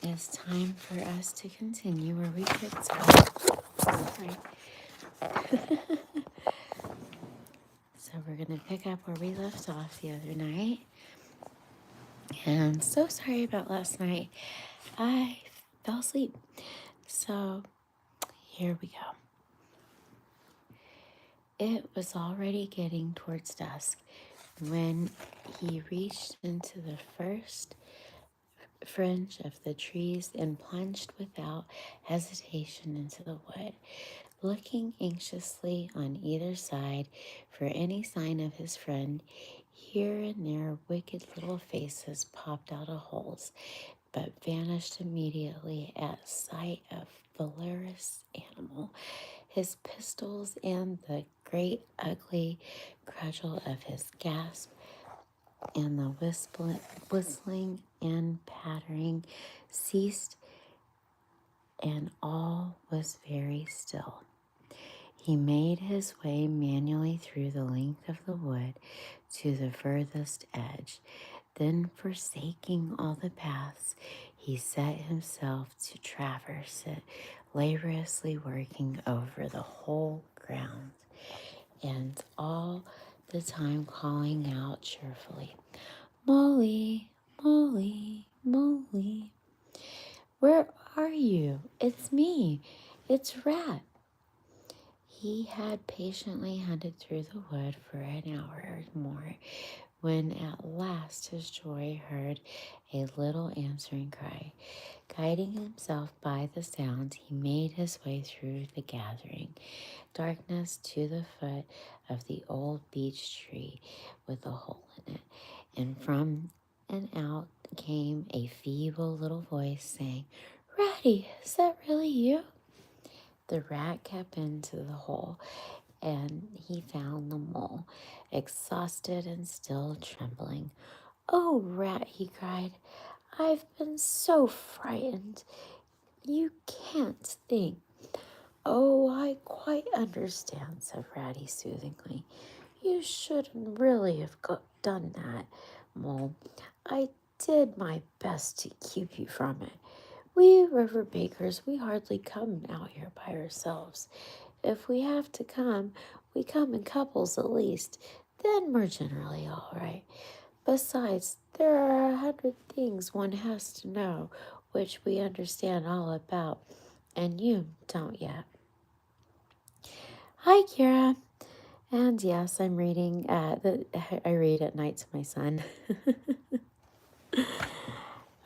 it's time for us to continue where we picked up. Sorry. So we're going to pick up where we left off the other night. And so sorry about last night. I fell asleep. So here we go. It was already getting towards dusk when he reached into the first fringe of the trees and plunged without hesitation into the wood, looking anxiously on either side for any sign of his friend. Here and there, wicked little faces popped out of holes, but vanished immediately at sight of valorous animal, his pistols, and the great ugly cudgel of his gasp, and the whistling and pattering ceased, and all was very still. He made his way manually through the length of the wood to the furthest edge. Then, forsaking all the paths, he set himself to traverse it, laboriously working over the whole ground, and all the time calling out cheerfully, "Molly, Molly, Molly, where are you? It's me. It's Rat." He had patiently hunted through the wood for an hour or more, when at last his joy heard a little answering cry. Guiding himself by the sound, he made his way through the gathering darkness to the foot of the old beech tree with a hole in it, and from and out came a feeble little voice saying, "Ratty, is that really you?" The rat kept into the hole, and he found the mole, exhausted and still trembling. "Oh, Rat," he cried, "I've been so frightened. You can't think." "Oh, I quite understand," said Ratty soothingly. "You shouldn't really have done that, Mole. I did my best to keep you from it. We river bakers, we hardly come out here by ourselves. If we have to come, we come in couples at least. Then we're generally all right. Besides, there are 100 things one has to know, which we understand all about, and you don't yet." Hi, Kira. And yes, I'm reading. I read at night to my son.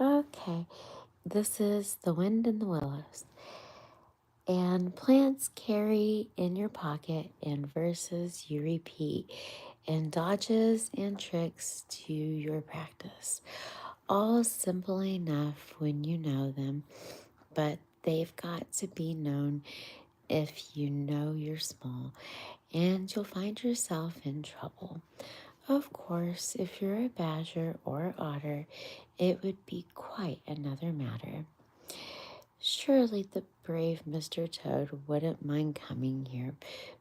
Okay, this is The Wind in the Willows. And plants carry in your pocket, and verses you repeat, and dodges and tricks to your practice. All simple enough when you know them, but they've got to be known if you know you're small, and you'll find yourself in trouble. Of course, if you're a badger or otter, it would be quite another matter. Surely the brave Mr. Toad wouldn't mind coming here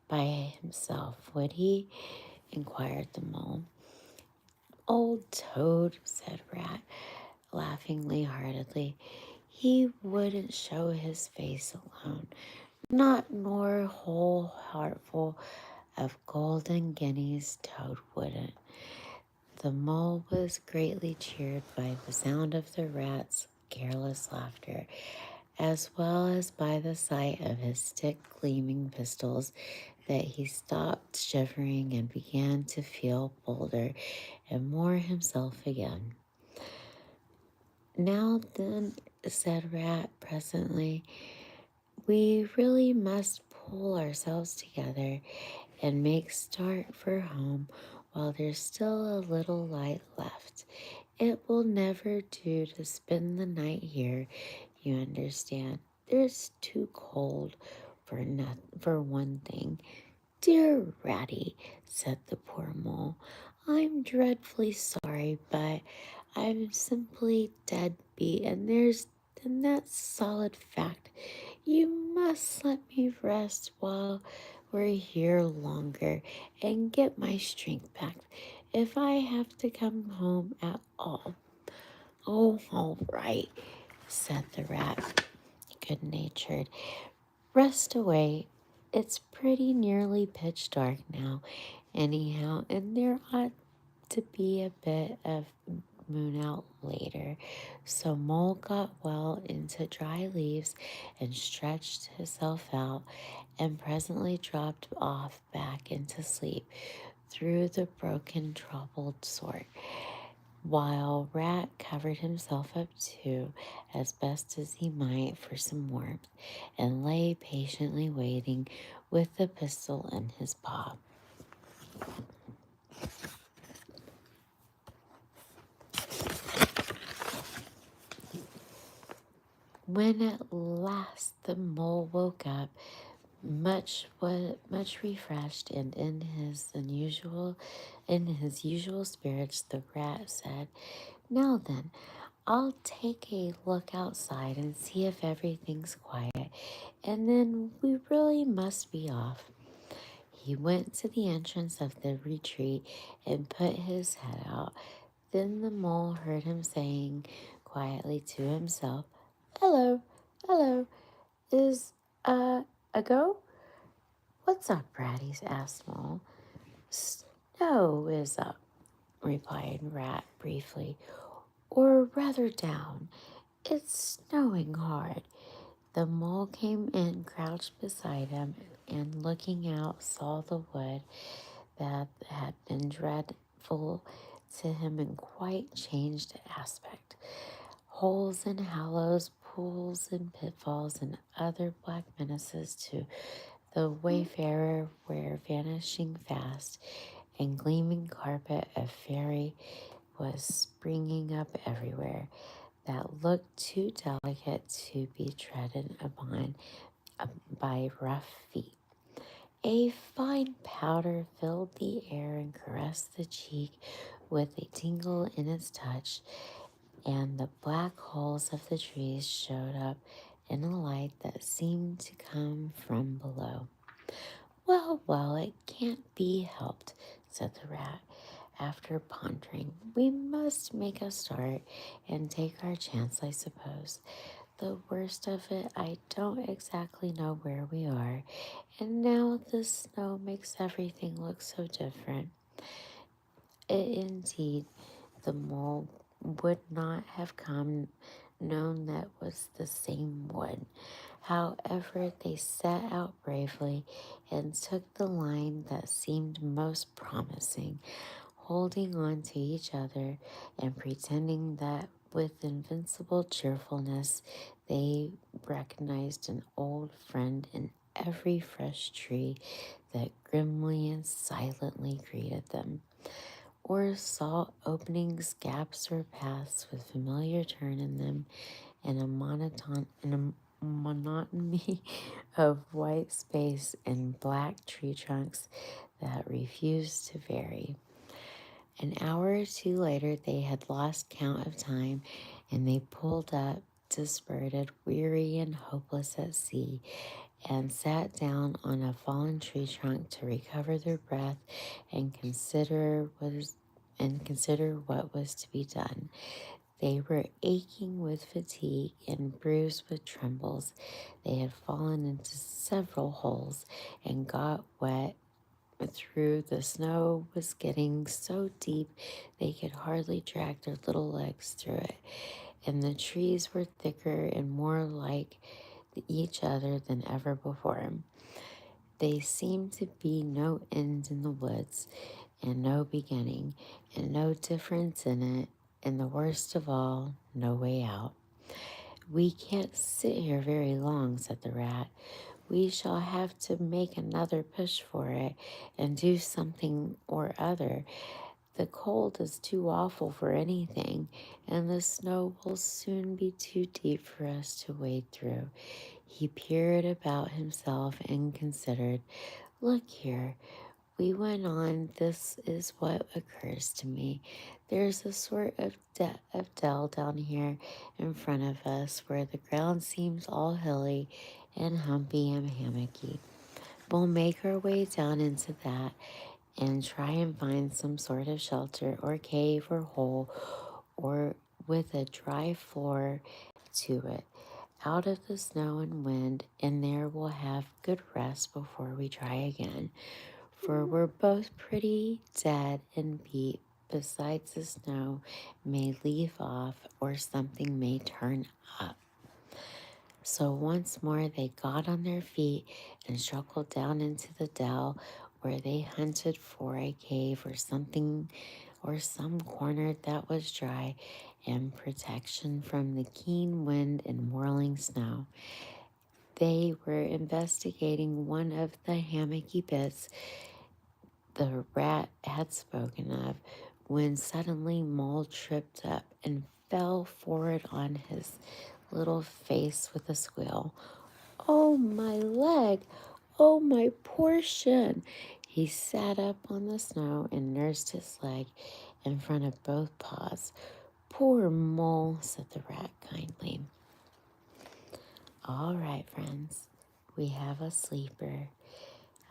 by himself, would he?" inquired the mole. "Old Toad," said Rat, laughingly heartily. "He wouldn't show his face alone, not nor a whole heartful of golden guineas, Toad wouldn't." The mole was greatly cheered by the sound of the rat's careless laughter, as well as by the sight of his stick gleaming pistols, that he stopped shivering and began to feel bolder and more himself again. "Now then," said Rat presently, "we really must pull ourselves together and make start for home while there's still a little light left. It will never do to spend the night here, you understand. It's too cold for one thing." "Dear Ratty," said the poor mole, "I'm dreadfully sorry, but I'm simply dead beat, and that's solid fact. You must let me rest while we're here longer and get my strength back if I have to come home at all." "Oh, all right. said the rat, good-natured. Rest away. It's pretty nearly pitch dark now, anyhow, and there ought to be a bit of moon out later. So Mole got well into dry leaves and stretched himself out and presently dropped off back into sleep through the broken, troubled sort, while Rat covered himself up too, as best as he might for some warmth, and lay patiently waiting with the pistol in his paw. When at last the mole woke up, much refreshed and in his usual spirits, the rat said, "Now then, I'll take a look outside and see if everything's quiet, and then we really must be off." He went to the entrance of the retreat and put his head out. Then the mole heard him saying quietly to himself, "Hello, hello, is a go?" "What's up, Braddies?" asked Mole. "Snow is up," replied Rat briefly, "or rather down. It's snowing hard." The mole came in, crouched beside him, and looking out saw the wood that had been dreadful to him in quite changed aspect. Holes and hollows, pools and pitfalls, and other black menaces to the wayfarer were vanishing fast, and gleaming carpet of fairy was springing up everywhere that looked too delicate to be treaded upon by rough feet. A fine powder filled the air and caressed the cheek with a tingle in its touch, and the black holes of the trees showed up in a light that seemed to come from below. "Well, well, it can't be helped," said the rat, after pondering. "We must make a start and take our chance, I suppose. The worst of it, I don't exactly know where we are, and now the snow makes everything look so different." Indeed, the mole would not have come known that was the same wood. However, they set out bravely and took the line that seemed most promising, holding on to each other and pretending that with invincible cheerfulness they recognized an old friend in every fresh tree that grimly and silently greeted them, or saw openings, gaps, or paths with familiar turn in them, and a monotony of white space and black tree trunks that refused to vary. An hour or two later, they had lost count of time, and they pulled up, dispirited, weary, and hopeless at sea, and sat down on a fallen tree trunk to recover their breath and consider what was to be done. They were aching with fatigue and bruised with trembles. They had fallen into several holes and got wet through. The snow was getting so deep they could hardly drag their little legs through it, and the trees were thicker and more like each other than ever before. They seemed to be no end in the woods, and no beginning, and no difference in it, and the worst of all, no way out. "We can't sit here very long," said the rat. "We shall have to make another push for it and do something or other. The cold is too awful for anything, and the snow will soon be too deep for us to wade through." He peered about himself and considered. "Look here," we went on, "this is what occurs to me. There's a sort of dell down here in front of us where the ground seems all hilly and humpy and hammocky. We'll make our way down into that and try and find some sort of shelter or cave or hole or with a dry floor to it, out of the snow and wind, and there we'll have good rest before we try again. For we're both pretty dead and beat. Besides, the snow may leave off or something may turn up. So once more they got on their feet and struggled down into the dell, where they hunted for a cave or something or some corner that was dry and protection from the keen wind and whirling snow. They were investigating one of the hammocky bits the rat had spoken of when suddenly Mole tripped up and fell forward on his little face with a squeal. "Oh, my leg! Oh, my poor shin!" He sat up on the snow and nursed his leg in front of both paws. "Poor Mole," said the rat kindly. All right, friends, we have a sleeper.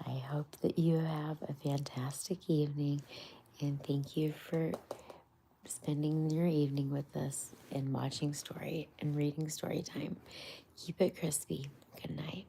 I hope that you have a fantastic evening, and thank you for spending your evening with us and watching story and reading story time. Keep it crispy. Good night.